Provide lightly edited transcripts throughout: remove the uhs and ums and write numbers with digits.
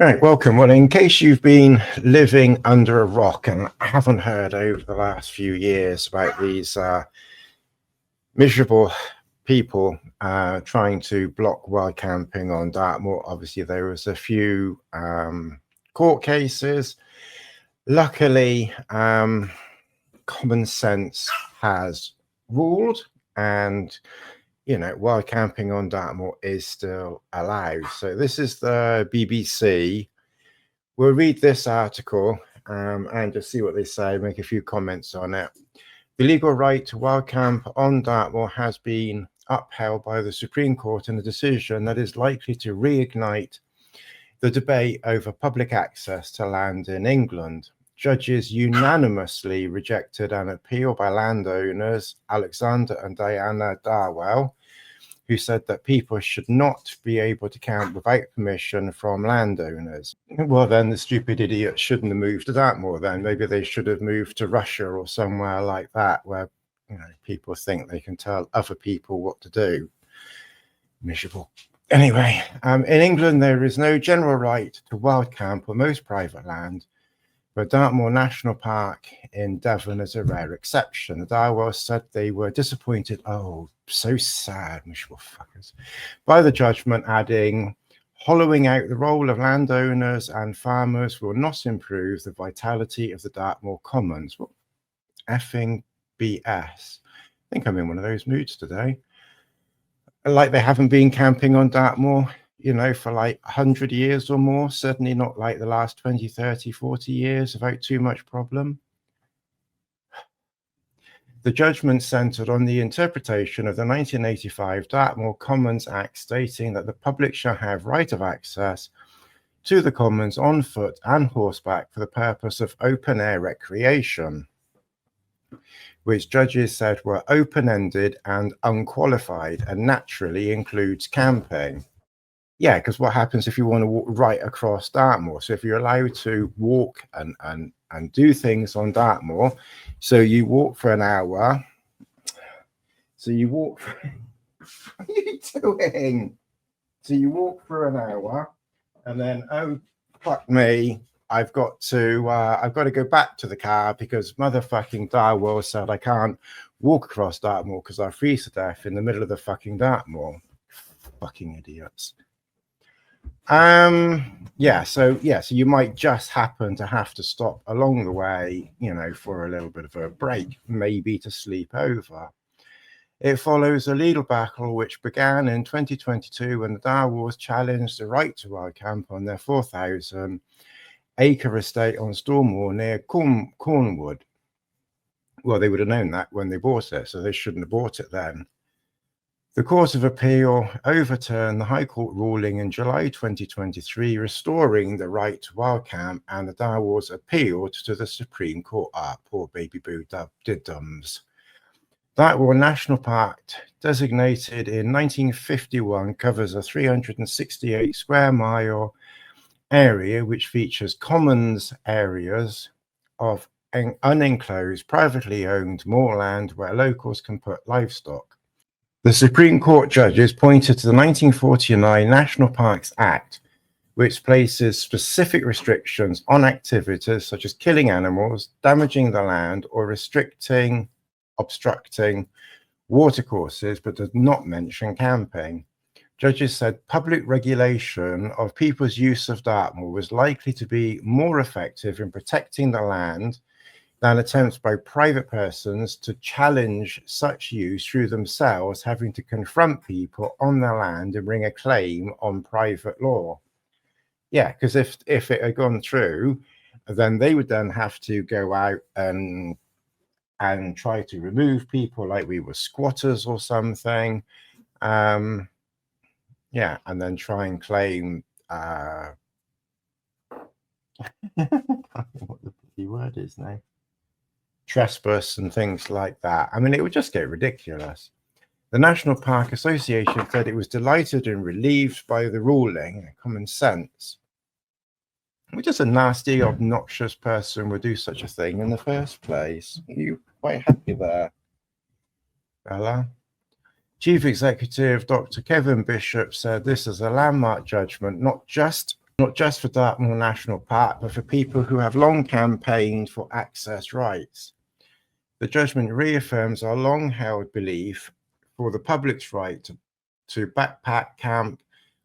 Right, welcome. Well, in case you've been living under a rock and haven't heard over the last few years about these miserable people trying to block wild camping on Dartmoor, obviously there was a few court cases. Luckily, common sense has ruled, and wild camping on Dartmoor is still allowed. So this is the BBC. We'll read this article and just see what they say, make a few comments on it. The legal right to wild camp on Dartmoor has been upheld by the Supreme Court in a decision that is likely to reignite the debate over public access to land in England. Judges unanimously rejected an appeal by landowners Alexander and Diana Darwall, who said that people should not be able to camp without permission from landowners. Well, then the stupid idiots shouldn't have moved to Dartmoor then. Maybe they should have moved to Russia or somewhere like that, where people think they can tell other people what to do. Miserable. Anyway, in England, there is no general right to wild camp on most private land, but Dartmoor National Park in Devon is a rare exception. The Darwalls said they were disappointed. Oh, so sad, miserable fuckers. By the judgment, adding, hollowing out the role of landowners and farmers will not improve the vitality of the Dartmoor Commons. What effing BS. I think I'm in one of those moods today. Like they haven't been camping on Dartmoor, for like 100 years or more, certainly not like the last 20, 30, 40 years without too much problem. The judgment centered on the interpretation of the 1985 Dartmoor Commons Act, stating that the public shall have right of access to the commons on foot and horseback for the purpose of open-air recreation, which judges said were open-ended and unqualified and naturally includes camping. Yeah, because what happens if you want to walk right across Dartmoor? So if you're allowed to walk and do things on Dartmoor, so you walk for an hour. So you walk. What are you doing? So you walk for an hour, and then oh fuck me, I've got to go back to the car because motherfucking Darwall said I can't walk across Dartmoor because I freeze to death in the middle of the fucking Dartmoor. Fucking idiots. So you might just happen to have to stop along the way, for a little bit of a break, maybe to sleep over. It follows a legal battle which began in 2022 when the Darwalls challenged the right to wild camp on their 4,000-acre estate on Stormore near Cornwood. Well, they would have known that when they bought it, so they shouldn't have bought it then. The Court of Appeal overturned the High Court ruling in July 2023, restoring the right to wild camp, and the Darwalls appealed to the Supreme Court. Poor baby boo dums. Dartmoor National Park, designated in 1951, covers a 368 square mile area which features commons areas of unenclosed, privately owned moorland where locals can put livestock. The Supreme Court judges pointed to the 1949 National Parks Act, which places specific restrictions on activities such as killing animals, damaging the land, or obstructing watercourses, but does not mention camping. Judges said public regulation of people's use of Dartmoor was likely to be more effective in protecting the land than attempts by private persons to challenge such use through themselves having to confront people on their land and bring a claim on private law. Yeah, because if it had gone through, then they would then have to go out and try to remove people like we were squatters or something. And then try and claim what the bloody word is now. Trespass and things like that. I mean, it would just get ridiculous. The National Park Association said it was delighted and relieved by the ruling. Common sense. Just a nasty, obnoxious person would do such a thing in the first place. Are you quite happy there, Bella? Chief Executive Dr. Kevin Bishop said this is a landmark judgment, not just not just for Dartmoor National Park, but for people who have long campaigned for access rights. The judgment reaffirms our long-held belief for the public's right to backpack camp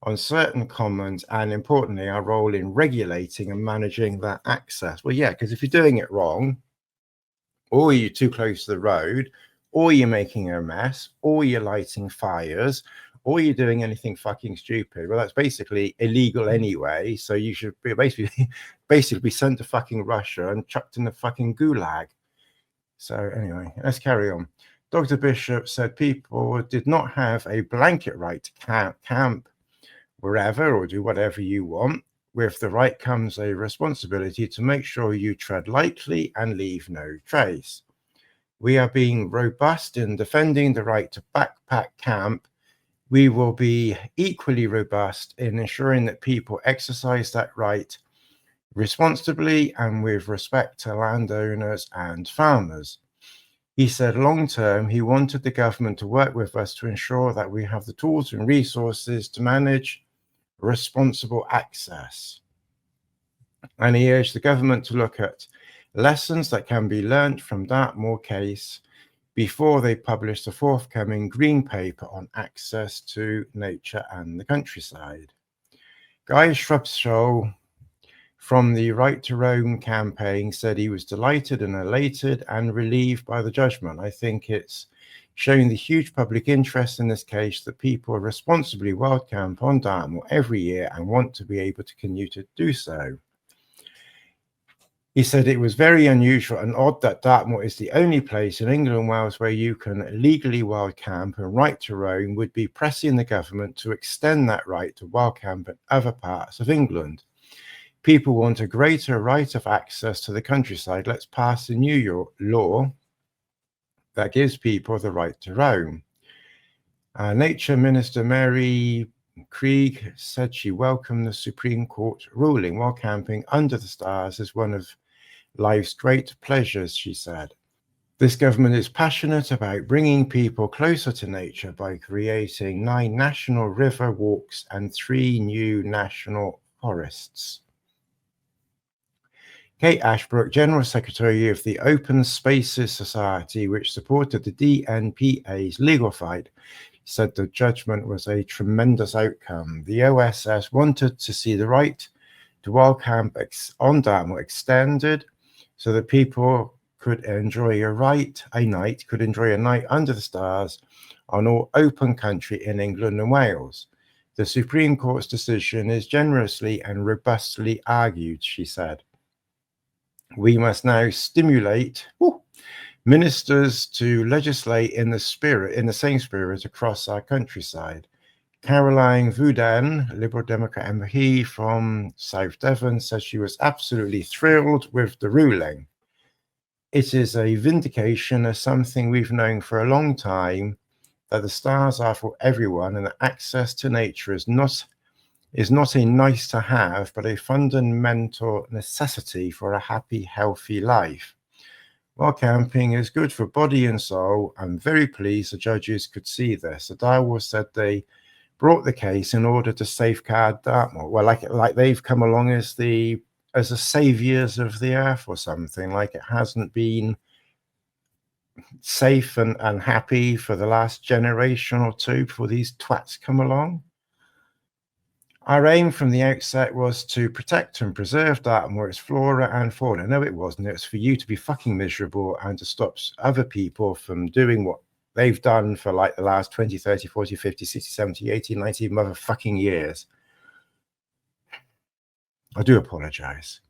on certain commons, and importantly, our role in regulating and managing that access. Well, yeah, because if you're doing it wrong, or you're too close to the road, or you're making a mess, or you're lighting fires, or you're doing anything fucking stupid, well, that's basically illegal anyway. So you should be basically be sent to fucking Russia and chucked in the fucking gulag. So anyway, let's carry on. Dr. Bishop said people did not have a blanket right to camp wherever or do whatever you want. With the right comes a responsibility to make sure you tread lightly and leave no trace. We are being robust in defending the right to backpack camp. We will be equally robust in ensuring that people exercise that right responsibly and with respect to landowners and farmers. He said long term, he wanted the government to work with us to ensure that we have the tools and resources to manage responsible access. And he urged the government to look at lessons that can be learnt from Dartmoor case before they publish the forthcoming green paper on access to nature and the countryside. Guy Shrubsole from the Right to Roam campaign said he was delighted and elated and relieved by the judgment. I think it's showing the huge public interest in this case that people responsibly wild camp on Dartmoor every year and want to be able to continue to do so. He said it was very unusual and odd that Dartmoor is the only place in England and Wales where you can legally wild camp, and Right to Roam would be pressing the government to extend that right to wild camp in other parts of England. People want a greater right of access to the countryside. Let's pass a new law that gives people the right to roam. Nature Minister Mary Krieg said she welcomed the Supreme Court ruling. While camping under the stars is one of life's great pleasures, she said. This government is passionate about bringing people closer to nature by creating 9 national river walks and 3 new national forests. Kate Ashbrook, General Secretary of the Open Spaces Society, which supported the DNPA's legal fight, said the judgment was a tremendous outcome. The OSS wanted to see the right to wild camp on Dartmoor extended so that people could enjoy a night under the stars on all open country in England and Wales. The Supreme Court's decision is generously and robustly argued, she said. We must now stimulate ministers to legislate in the same spirit across our countryside. Caroline Vouden, Liberal Democrat MP from South Devon, says she was absolutely thrilled with the ruling. It is a vindication of something we've known for a long time, that the stars are for everyone and that access to nature is not a nice to have, but a fundamental necessity for a happy, healthy life. While camping is good for body and soul, I'm very pleased the judges could see this. The Darwall said they brought the case in order to safeguard Dartmoor. Well, like they've come along as the saviors of the earth or something. Like it hasn't been safe and happy for the last generation or two before these twats come along. Our aim from the outset was to protect and preserve Dartmoor, its flora and fauna. No, it wasn't. It was for you to be fucking miserable and to stop other people from doing what they've done for like the last 20, 30, 40, 50, 60, 70, 80, 90 motherfucking years. I do apologize.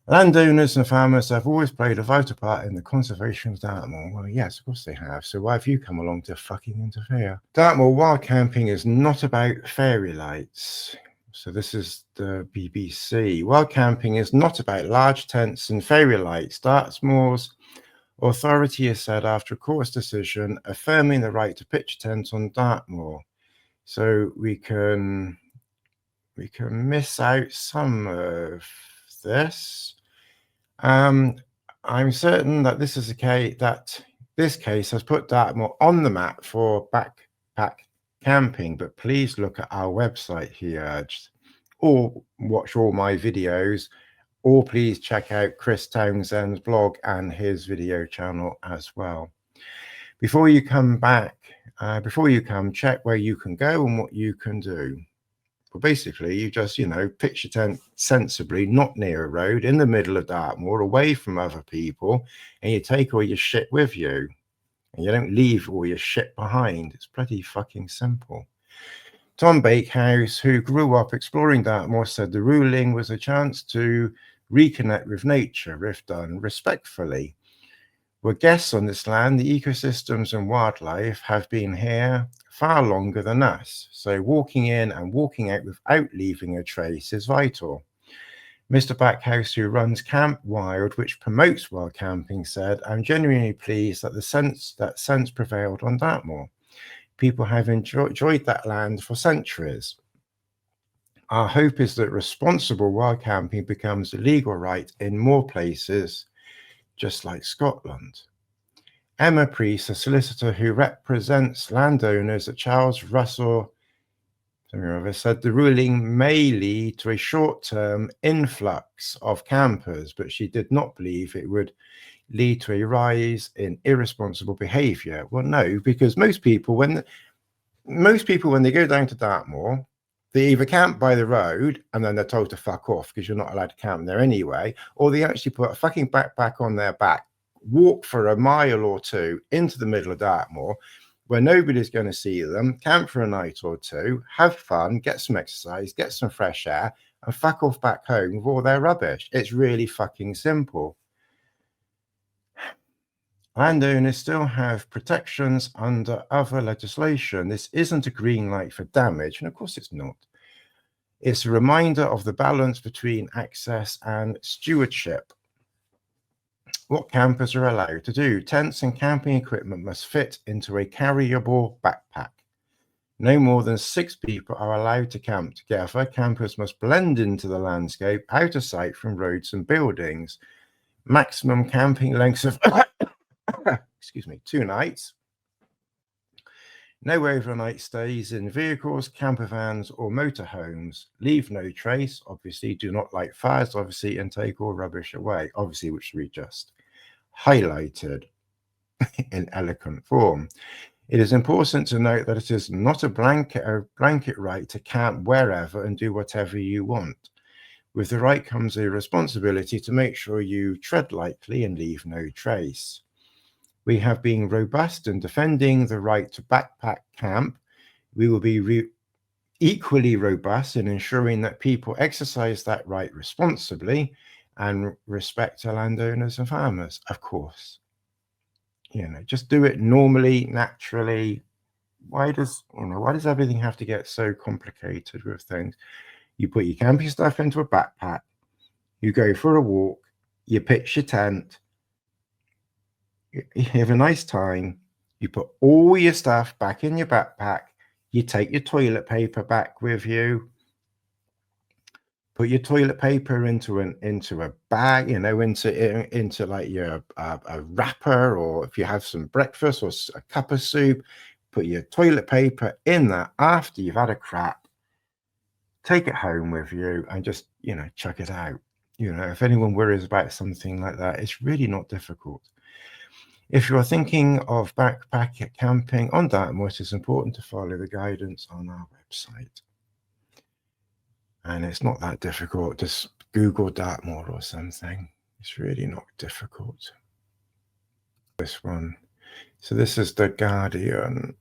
Landowners and farmers have always played a vital part in the conservation of Dartmoor. Well, yes, of course they have. So why have you come along to fucking interfere? Dartmoor wild camping is not about fairy lights. So this is the BBC. Wild camping is not about large tents and fairy lights. Dartmoor's authority has said after a court's decision affirming the right to pitch tents on Dartmoor. So we can miss out some of this. I'm certain that this is a case this case has put Dartmoor on the map for backpack camping, but please look at our website, he urged. or watch all my videos, or please check out Chris Townsend's blog and his video channel as well. Before you come, check where you can go and what you can do. Well, basically, you just, pitch your tent sensibly, not near a road, in the middle of Dartmoor, away from other people, and you take all your shit with you. And you don't leave all your shit behind. It's pretty fucking simple. Tom Bakehouse, who grew up exploring Dartmoor, said the ruling was a chance to reconnect with nature, if done respectfully. We're guests on this land. The ecosystems and wildlife have been here far longer than us, so walking in and walking out without leaving a trace is vital. Mr. Backhouse, who runs Camp Wild, which promotes wild camping, said, "I'm genuinely pleased that that sense prevailed on Dartmoor. People have enjoyed that land for centuries. Our hope is that responsible wild camping becomes a legal right in more places, just like Scotland." Emma Priest, a solicitor who represents landowners at Charles Russell, said the ruling may lead to a short-term influx of campers, but she did not believe it would lead to a rise in irresponsible behaviour. Well, no, because most people, when they go down to Dartmoor, they either camp by the road and then they're told to fuck off because you're not allowed to camp there anyway, or they actually put a fucking backpack on their back, walk for a mile or two into the middle of Dartmoor where nobody's going to see them, camp for a night or two, have fun, get some exercise, get some fresh air, and fuck off back home with all their rubbish. It's really fucking simple. Landowners still have protections under other legislation. This isn't a green light for damage, and of course it's not. It's a reminder of the balance between access and stewardship. What campers are allowed to do. Tents and camping equipment must fit into a carryable backpack. No more than 6 people are allowed to camp together. Campers must blend into the landscape, out of sight from roads and buildings. Maximum camping lengths of 2 nights. No overnight stays in vehicles, camper vans, or motorhomes. Leave no trace. Obviously, do not light fires, obviously, and take all rubbish away. Obviously, which we just highlighted in eloquent form. It is important to note that it is not a blanket right to camp wherever and do whatever you want. With the right comes a responsibility to make sure you tread lightly and leave no trace. We have been robust in defending the right to backpack camp. We will be equally robust in ensuring that people exercise that right responsibly and respect our landowners and farmers, of course. Just do it normally, naturally. Why does everything have to get so complicated with things? You put your camping stuff into a backpack, you go for a walk, you pitch your tent, you have a nice time, you put all your stuff back in your backpack, you take your toilet paper back with you, put your toilet paper into a bag, into like your a wrapper, or if you have some breakfast or a cup of soup, put your toilet paper in that after you've had a crap, take it home with you and just, chuck it out. If anyone worries about something like that, it's really not difficult. If you're thinking of backpack camping on Dartmoor, it is important to follow the guidance on our website. And it's not that difficult. Just Google Dartmoor or something. It's really not difficult. This one. So this is the Guardian.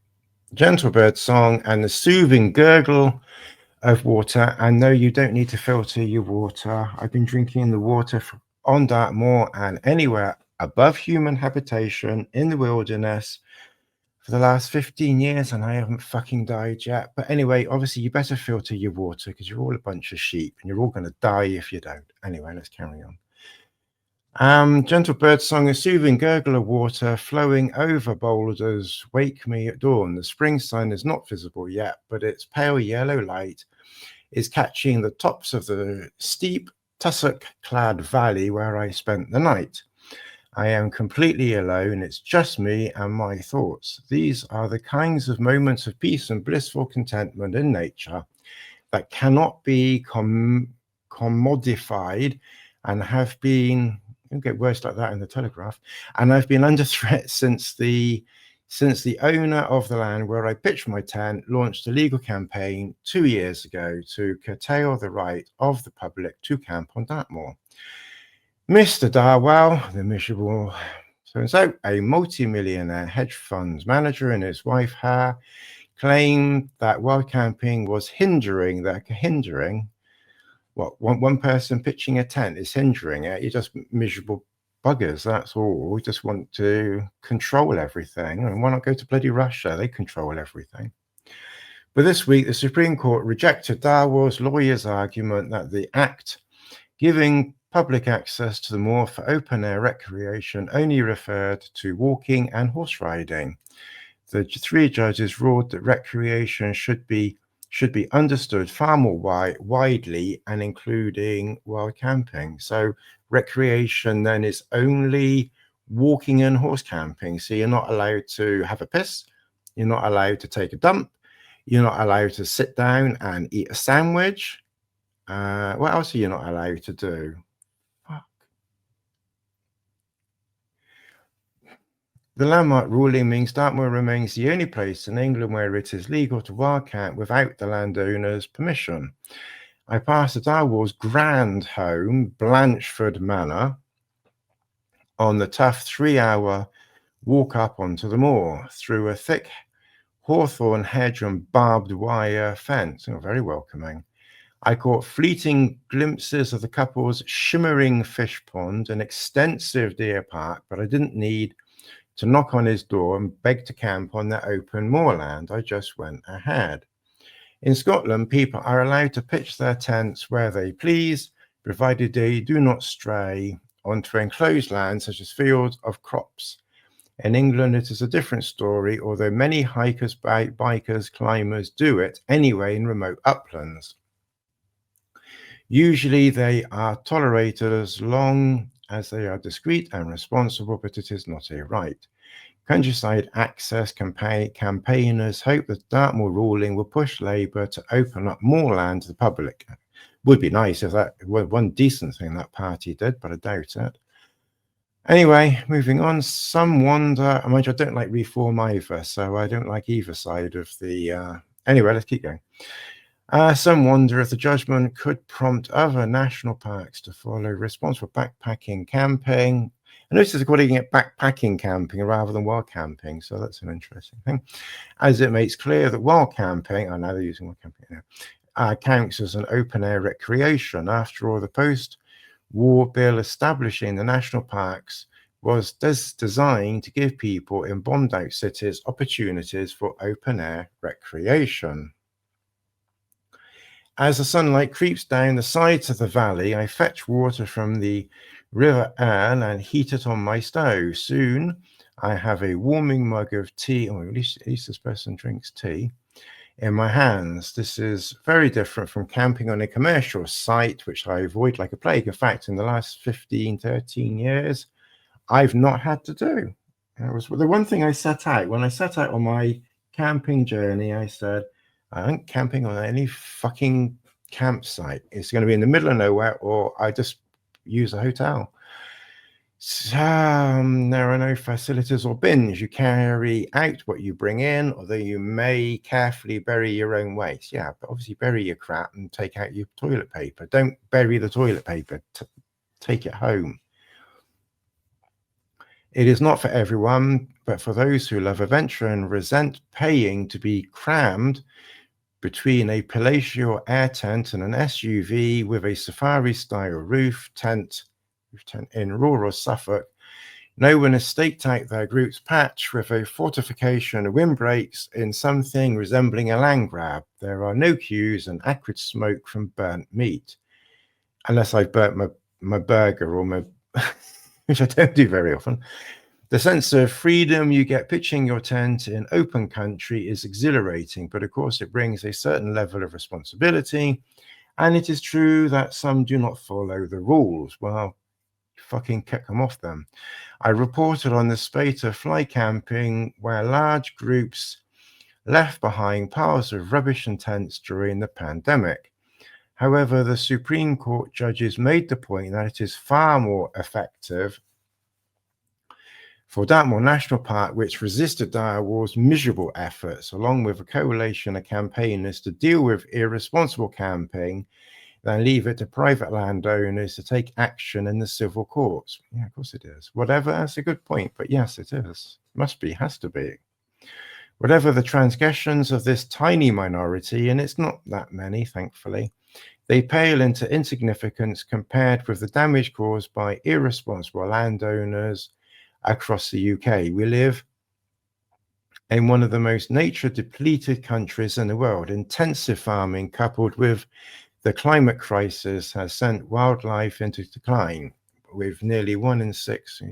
Gentle bird song and the soothing gurgle of water. And no, you don't need to filter your water. I've been drinking the water on Dartmoor and anywhere above human habitation in the wilderness for the last 15 years, and I haven't fucking died yet. But anyway, obviously you better filter your water because you're all a bunch of sheep and you're all going to die if you don't. Anyway, let's carry on. Gentle bird song, a soothing gurgle of water flowing over boulders wake me at dawn. The spring sun is not visible yet, but its pale yellow light is catching the tops of the steep tussock-clad valley where I spent the night. I am completely alone. It's just me and my thoughts. These are the kinds of moments of peace and blissful contentment in nature that cannot be commodified and have been, you'll get words like that in the Telegraph, and I've been under threat since the owner of the land where I pitched my tent launched a legal campaign 2 years ago to curtail the right of the public to camp on Dartmoor. Mr. Darwall, the miserable so-and-so, a multi-millionaire hedge funds manager, and his wife, her, claimed that wild camping was hindering, what, one person pitching a tent is hindering it. You're just miserable buggers, that's all. We just want to control everything. And why not go to bloody Russia? They control everything. But this week, the Supreme Court rejected Darwall's lawyer's argument that the Act giving public access to the moor for open-air recreation only referred to walking and horse riding. The 3 judges ruled that recreation should be understood far more widely and including wild camping. So recreation then is only walking and horse camping. So you're not allowed to have a piss, you're not allowed to take a dump, you're not allowed to sit down and eat a sandwich. What else are you not allowed to do? Fuck. The landmark ruling means Dartmoor remains the only place in England where it is legal to wild camp without the landowner's permission. I passed the Darwall's grand home, Blanchford Manor, on the tough 3-hour walk up onto the moor through a thick hawthorn hedge and barbed wire fence. Oh, very welcoming. I caught fleeting glimpses of the couple's shimmering fish pond, an extensive deer park, but I didn't need to knock on his door and beg to camp on their open moorland. I just went ahead. In Scotland, people are allowed to pitch their tents where they please, provided they do not stray onto enclosed land such as fields of crops. In England, it is a different story, although many hikers, bikers, climbers do it anyway in remote uplands. Usually they are tolerated as long as they are discreet and responsible, but it is not a right. Countryside access campaigners hope that Dartmoor ruling will push Labour to open up more land to the public. Would be nice if that were one decent thing that party did, but I doubt it. Anyway, moving on, some wonder, I don't like reform either, so I don't like either side of the, anyway, let's keep going. Some wonder if the judgment could prompt other national parks to follow responsible backpacking camping. I noticed they're calling it backpacking camping rather than wild camping, so that's an interesting thing. As it makes clear that wild camping, now they're using wild camping now, counts as an open-air recreation. After all, the post-war bill establishing the national parks was designed to give people in bombed-out cities opportunities for open-air recreation. As the sunlight creeps down the sides of the valley, I fetch water from the River Erne and heat it on my stove. Soon I have a warming mug of tea, or at least this person drinks tea, in my hands. This is very different from camping on a commercial site, which I avoid like a plague. In fact, in the last 15, 13 years, I've not had to do. It was the one thing I set out. When I set out on my camping journey, I said, I ain't camping on any fucking campsite. It's going to be in the middle of nowhere, or I just use a hotel. So, there are no facilities or bins. You carry out what you bring in, although you may carefully bury your own waste. Yeah, but obviously bury your crap and take out your toilet paper. Don't bury the toilet paper. Take it home. It is not for everyone, but for those who love adventure and resent paying to be crammed between a palatial air tent and an SUV with a safari-style roof tent in rural Suffolk. No one has staked out their group's patch with a fortification and windbreaks in something resembling a land grab. There are no queues and acrid smoke from burnt meat. Unless I've burnt my burger or my... which I don't do very often. The sense of freedom you get pitching your tent in open country is exhilarating, but of course it brings a certain level of responsibility, and it is true that some do not follow the rules. Well, fucking kick them off then. I reported on the spate of fly camping where large groups left behind piles of rubbish and tents during the pandemic. However, the Supreme Court judges made the point that it is far more effective for Dartmoor National Park, which resisted Darwall's miserable efforts, along with a coalition of campaigners to deal with irresponsible camping, than leave it to private landowners to take action in the civil courts. Yeah, of course it is. Whatever, that's a good point, but yes, it is. Must be, has to be. Whatever the transgressions of this tiny minority, and it's not that many, thankfully, they pale into insignificance compared with the damage caused by irresponsible landowners across the UK. We live in one of the most nature-depleted countries in the world. Intensive farming coupled with the climate crisis has sent wildlife into decline, with nearly 1 in 6.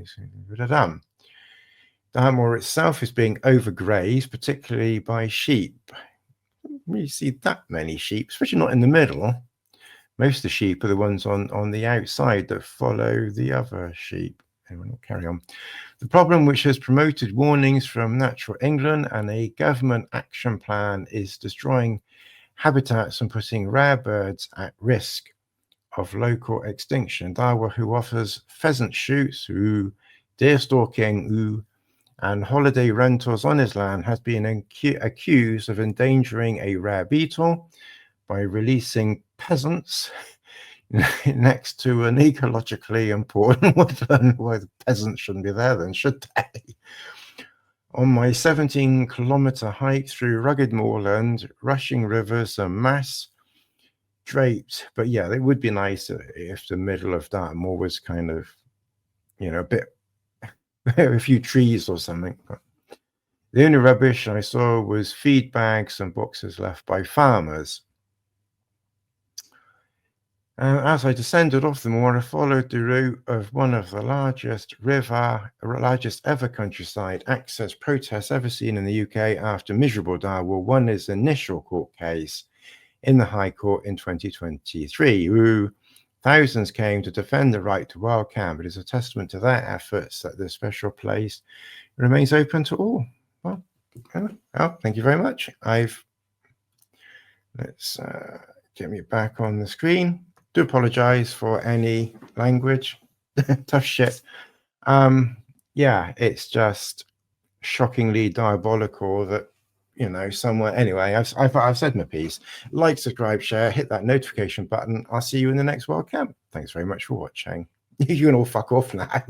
Dartmoor itself is being overgrazed, particularly by sheep. You don't really see that many sheep, especially not in the middle. Most of the sheep are the ones on the outside that follow the other sheep. Anyway, we'll carry on. The problem, which has promoted warnings from Natural England and a government action plan, is destroying habitats and putting rare birds at risk of local extinction. Dartmoor, who offers pheasant shoots, deer stalking, and holiday rentals on his land, has been accused of endangering a rare beetle by releasing peasants next to an ecologically important woodland. Well, the peasants shouldn't be there then, should they? On my 17-kilometer hike through rugged moorland, rushing rivers, and mass draped. But yeah, it would be nice if the middle of Dartmoor was kind of, a bit, a few trees or something. But the only rubbish I saw was feed bags and boxes left by farmers. As I descended off the moor, I followed the route of one of the largest ever countryside access protests ever seen in the UK after miserable Darwall won his initial court case in the High Court in 2023. Thousands came to defend the right to wild camp. It is a testament to their efforts that this special place remains open to all. Well, thank you very much. Let's get me back on the screen. Do apologize for any language. Tough shit. Yeah, it's just shockingly diabolical that, somewhere. Anyway, I've said my piece. Like, subscribe, share, hit that notification button. I'll see you in the next World Camp. Thanks very much for watching. You can all fuck off now.